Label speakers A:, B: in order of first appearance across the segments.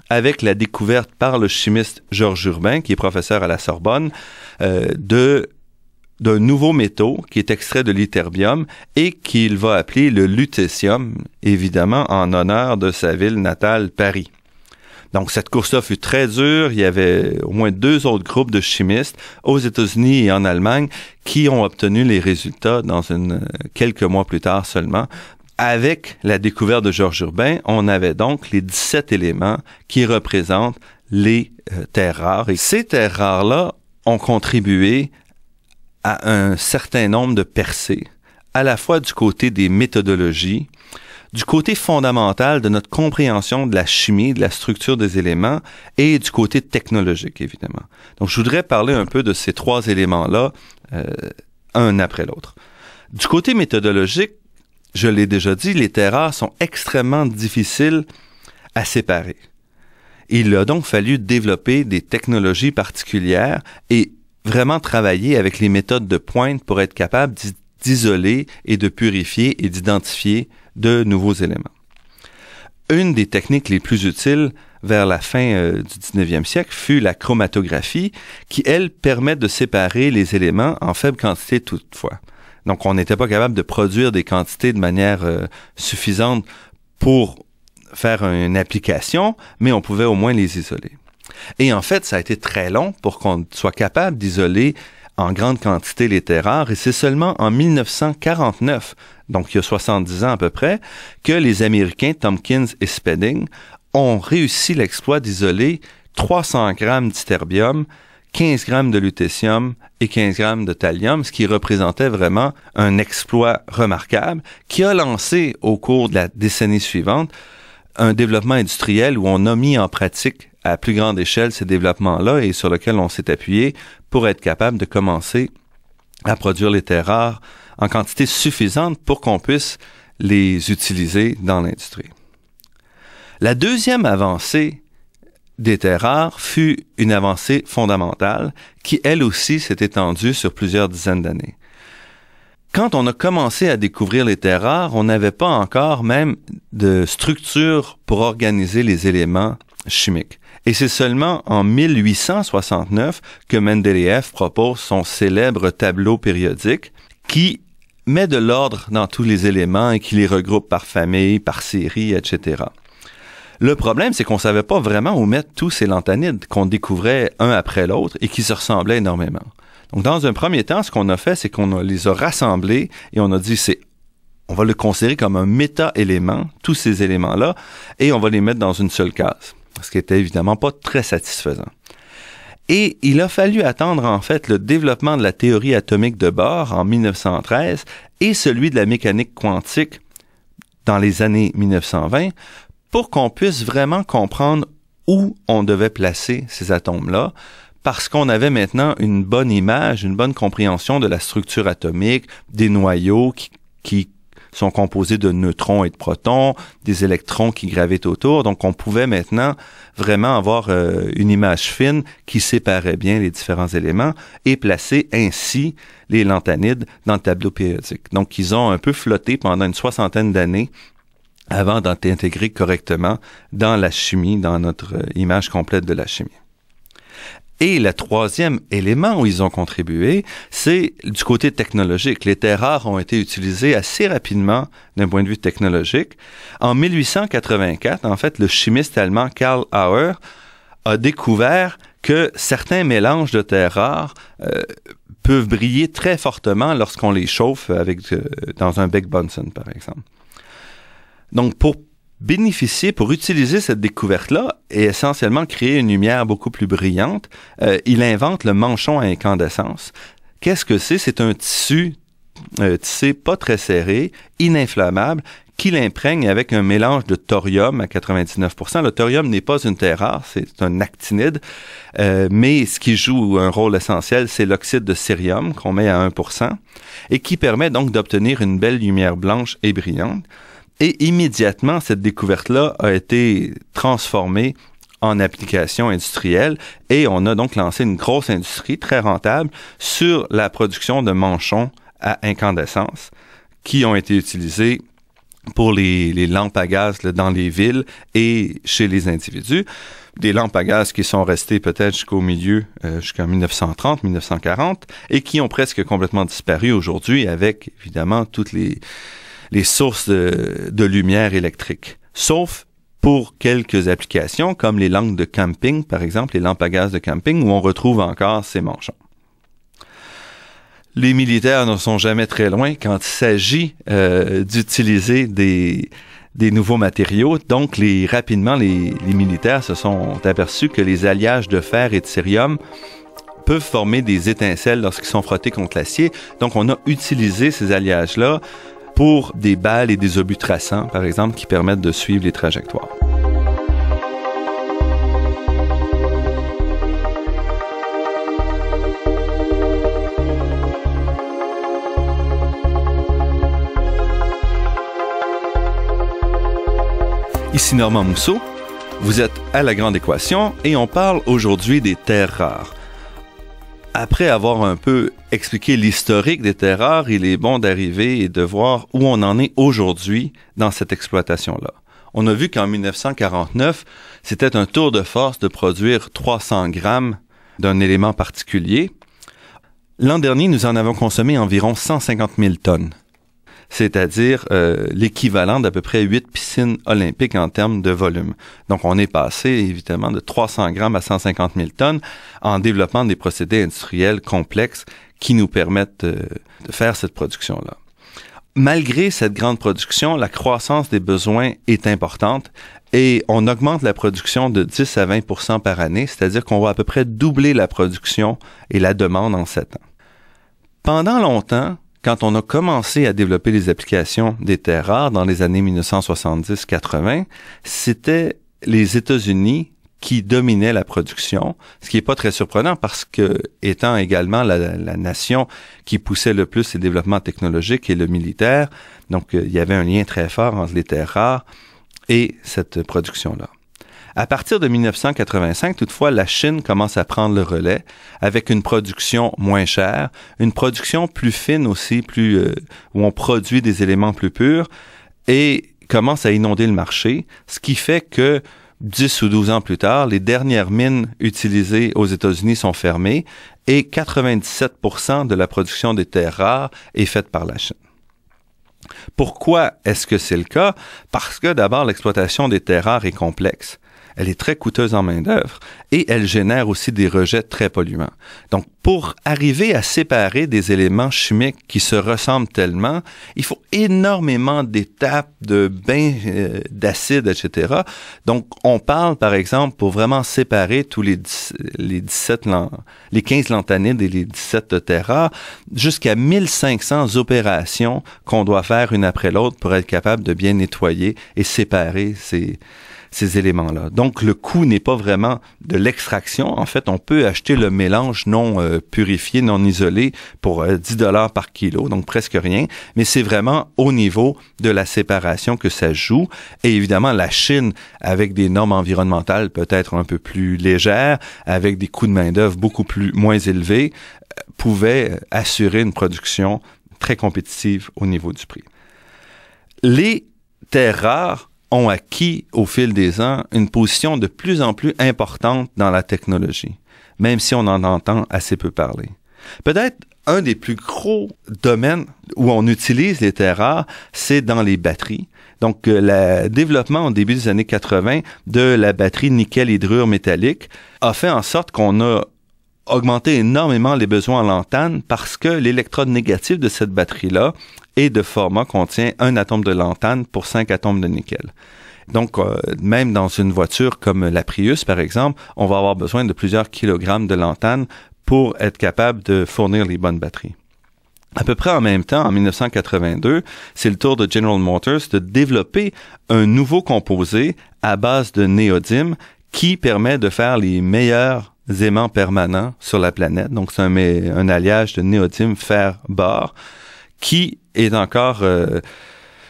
A: avec la découverte par le chimiste Georges Urbain, qui est professeur à la Sorbonne, d'un nouveau métaux qui est extrait de l'ytterbium et qu'il va appeler le lutécium, évidemment en honneur de sa ville natale, Paris. Donc, cette course-là fut très dure. Il y avait au moins 2 autres groupes de chimistes aux États-Unis et en Allemagne qui ont obtenu les résultats quelques mois plus tard seulement. Avec la découverte de Georges Urbain, on avait donc les 17 éléments qui représentent les terres rares. Et ces terres rares-là ont contribué à un certain nombre de percées, à la fois du côté des méthodologies, du côté fondamental de notre compréhension de la chimie, de la structure des éléments et du côté technologique, évidemment. Donc, je voudrais parler un peu de ces 3 éléments-là, un après l'autre. Du côté méthodologique, je l'ai déjà dit, les terres rares sont extrêmement difficiles à séparer. Il a donc fallu développer des technologies particulières et vraiment travailler avec les méthodes de pointe pour être capable d'isoler et de purifier et d'identifier de nouveaux éléments. Une des techniques les plus utiles vers la fin du 19e siècle fut la chromatographie qui, elle, permet de séparer les éléments en faible quantité toutefois. Donc, on n'était pas capable de produire des quantités de manière suffisante pour faire une application, mais on pouvait au moins les isoler. Et en fait, ça a été très long pour qu'on soit capable d'isoler en grande quantité les terres rares, et c'est seulement en 1949, donc il y a 70 ans à peu près, que les Américains Tompkins et Spedding ont réussi l'exploit d'isoler 300 grammes d'ytterbium, 15 grammes de lutécium et 15 grammes de thallium, ce qui représentait vraiment un exploit remarquable qui a lancé au cours de la décennie suivante un développement industriel où on a mis en pratique à plus grande échelle ces développements-là et sur lesquels on s'est appuyé pour être capable de commencer à produire les terres rares en quantité suffisante pour qu'on puisse les utiliser dans l'industrie. La deuxième avancée des terres rares fut une avancée fondamentale qui, elle aussi, s'est étendue sur plusieurs dizaines d'années. Quand on a commencé à découvrir les terres rares, on n'avait pas encore même de structure pour organiser les éléments chimiques. Et c'est seulement en 1869 que Mendeleïev propose son célèbre tableau périodique qui met de l'ordre dans tous les éléments et qui les regroupe par famille, par série, etc. Le problème, c'est qu'on ne savait pas vraiment où mettre tous ces lanthanides qu'on découvrait un après l'autre et qui se ressemblaient énormément. Donc, dans un premier temps, ce qu'on a fait, c'est qu'on les a rassemblés et on a dit, on va le considérer comme un méta-élément, tous ces éléments-là, et on va les mettre dans une seule case, ce qui était évidemment pas très satisfaisant. Et il a fallu attendre, en fait, le développement de la théorie atomique de Bohr en 1913 et celui de la mécanique quantique dans les années 1920 pour qu'on puisse vraiment comprendre où on devait placer ces atomes-là, parce qu'on avait maintenant une bonne image, une bonne compréhension de la structure atomique, des noyaux qui sont composés de neutrons et de protons, des électrons qui gravitent autour. Donc, on pouvait maintenant vraiment avoir une image fine qui séparait bien les différents éléments et placer ainsi les lanthanides dans le tableau périodique. Donc, ils ont un peu flotté pendant une 60aine d'années avant d'être intégrés correctement dans la chimie, dans notre image complète de la chimie. Et le troisième élément où ils ont contribué, c'est du côté technologique. Les terres rares ont été utilisées assez rapidement d'un point de vue technologique. En 1884, en fait, le chimiste allemand Karl Auer a découvert que certains mélanges de terres rares peuvent briller très fortement lorsqu'on les chauffe dans un bec Bunsen, par exemple. Donc, pour utiliser cette découverte-là et essentiellement créer une lumière beaucoup plus brillante, il invente le manchon à incandescence. Qu'est-ce que c'est? C'est un tissu tissé pas très serré, ininflammable, qu'il imprègne avec un mélange de thorium à 99%. Le thorium n'est pas une terre rare, c'est un actinide, mais ce qui joue un rôle essentiel, c'est l'oxyde de cérium qu'on met à 1% et qui permet donc d'obtenir une belle lumière blanche et brillante. Et immédiatement, cette découverte-là a été transformée en application industrielle et on a donc lancé une grosse industrie très rentable sur la production de manchons à incandescence qui ont été utilisés pour les lampes à gaz là, dans les villes et chez les individus. Des lampes à gaz qui sont restées peut-être jusqu'au milieu, jusqu'en 1930, 1940, et qui ont presque complètement disparu aujourd'hui avec, évidemment, toutes les sources de lumière électrique. Sauf pour quelques applications, comme les lampes de camping, par exemple, les lampes à gaz de camping, où on retrouve encore ces manchons. Les militaires ne sont jamais très loin quand il s'agit d'utiliser des nouveaux matériaux. Donc, rapidement, les militaires se sont aperçus que les alliages de fer et de cérium peuvent former des étincelles lorsqu'ils sont frottés contre l'acier. Donc, on a utilisé ces alliages-là pour des balles et des obus traçants, par exemple, qui permettent de suivre les trajectoires. Ici Normand Mousseau, vous êtes à La Grande Équation et on parle aujourd'hui des terres rares. Après avoir un peu expliqué l'historique des terres rares, il est bon d'arriver et de voir où on en est aujourd'hui dans cette exploitation-là. On a vu qu'en 1949, c'était un tour de force de produire 300 grammes d'un élément particulier. L'an dernier, nous en avons consommé environ 150 000 tonnes. C'est-à-dire l'équivalent d'à peu près 8 piscines olympiques en termes de volume. Donc, on est passé, évidemment, de 300 grammes à 150 000 tonnes en développant des procédés industriels complexes qui nous permettent de faire cette production-là. Malgré cette grande production, la croissance des besoins est importante et on augmente la production de 10 à 20 % par année, c'est-à-dire qu'on va à peu près doubler la production et la demande en 7 ans. Pendant longtemps, quand on a commencé à développer les applications des terres rares dans les années 1970-80, c'était les États-Unis qui dominaient la production, ce qui n'est pas très surprenant parce que, étant également la nation qui poussait le plus les développements technologiques et le militaire, donc il y avait un lien très fort entre les terres rares et cette production-là. À partir de 1985, toutefois, la Chine commence à prendre le relais avec une production moins chère, une production plus fine aussi, où on produit des éléments plus purs et commence à inonder le marché, ce qui fait que 10 ou 12 ans plus tard, les dernières mines utilisées aux États-Unis sont fermées et 97% de la production des terres rares est faite par la Chine. Pourquoi est-ce que c'est le cas? Parce que d'abord, l'exploitation des terres rares est complexe. Elle est très coûteuse en main-d'œuvre et elle génère aussi des rejets très polluants. Donc, pour arriver à séparer des éléments chimiques qui se ressemblent tellement, il faut énormément d'étapes, de bains d'acide, etc. Donc, on parle, par exemple, pour vraiment séparer tous les 15 lanthanides et les 17 terres rares, jusqu'à 1500 opérations qu'on doit faire une après l'autre pour être capable de bien nettoyer et séparer ces éléments-là. Donc, le coût n'est pas vraiment de l'extraction. En fait, on peut acheter le mélange non purifié, non isolé pour 10 $ par kilo, donc presque rien. Mais c'est vraiment au niveau de la séparation que ça joue. Et évidemment, la Chine, avec des normes environnementales peut-être un peu plus légères, avec des coûts de main-d'œuvre moins élevés, pouvait assurer une production très compétitive au niveau du prix. Les terres rares ont acquis au fil des ans une position de plus en plus importante dans la technologie, même si on en entend assez peu parler. Peut-être un des plus gros domaines où on utilise les terres rares, c'est dans les batteries. Donc, le développement au début des années 80 de la batterie nickel-hydrure métallique a fait en sorte qu'on a augmenté énormément les besoins en lantane parce que l'électrode négative de cette batterie-là est de format contient 1 atome de lantane pour 5 atomes de nickel. Donc, même dans une voiture comme la Prius, par exemple, on va avoir besoin de plusieurs kilogrammes de lantane pour être capable de fournir les bonnes batteries. À peu près en même temps, en 1982, c'est le tour de General Motors de développer un nouveau composé à base de néodyme qui permet de faire les meilleurs aimants permanents sur la planète. Donc, c'est un alliage de néodyme fer-bore qui est encore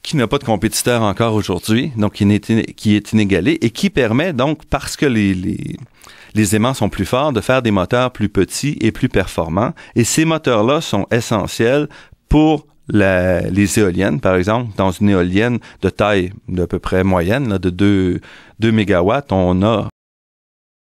A: qui n'a pas de compétiteur encore aujourd'hui, donc qui est inégalé et qui permet donc, parce que les aimants sont plus forts, de faire des moteurs plus petits et plus performants. Et ces moteurs-là sont essentiels pour les éoliennes, par exemple. Dans une éolienne de taille d'à peu près moyenne, là, de 2 mégawatts, on a